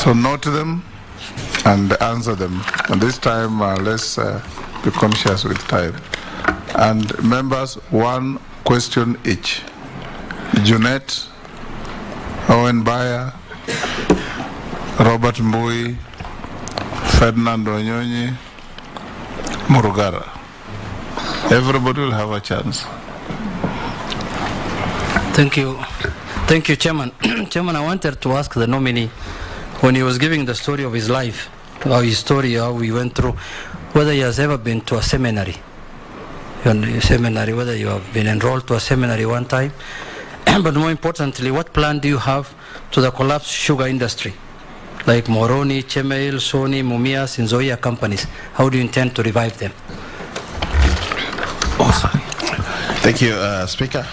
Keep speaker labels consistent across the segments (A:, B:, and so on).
A: So note them and answer them. And this time, let's be conscious with time. And members, one question each. Junet, Owen Bayer, Robert Mbui, Ferdinand Onyonyi, Murugara. Everybody will have a chance.
B: Thank you. Thank you, Chairman. Chairman, I wanted to ask the nominee, when he was giving the story of his life, how we went through, whether he has ever been to a seminary. Whether you have been enrolled to a seminary one time. But more importantly, what plan do you have to the collapsed sugar industry? Like Moroni, Chemeil, Sony, Mumias, and Nzoia companies. How do you intend to revive them?
C: Thank you, Speaker.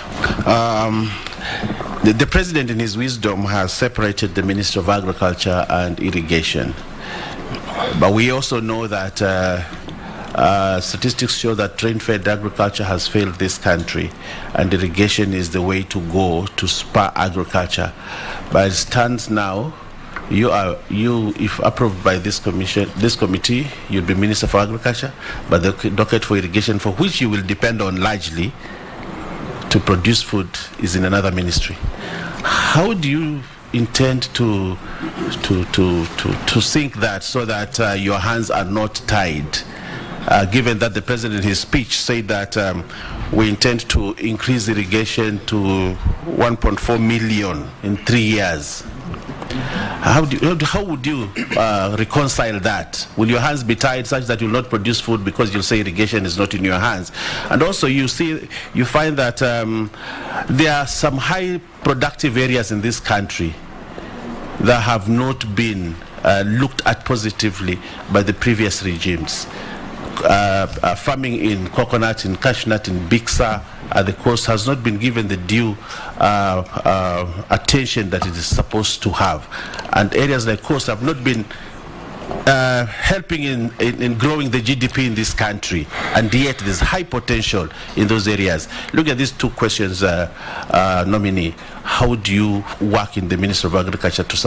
C: The President, in his wisdom, has separated the Ministry of Agriculture and Irrigation. But we also know that statistics show that train-fed agriculture has failed this country, and irrigation is the way to go to spur agriculture. But as it stands now, if approved by this committee, you'll be Minister for Agriculture, but the docket for irrigation, for which you will depend on largely to produce food, is in another ministry. How do you intend to sync that so that your hands are not tied? Given that the President in his speech said that we intend to increase irrigation to 1.4 million in 3 years. How would you reconcile that? Will your hands be tied such that you will not produce food because you'll say irrigation is not in your hands? And also you find that there are some high productive areas in this country that have not been looked at positively by the previous regimes. Farming in coconut, in cashew nut, in Biksa at the coast has not been given the due attention that it is supposed to have. And areas like coast have not been helping in growing the GDP in this country. And yet there's high potential in those areas. Look at these two questions, nominee. How do you work in the Ministry of Agriculture to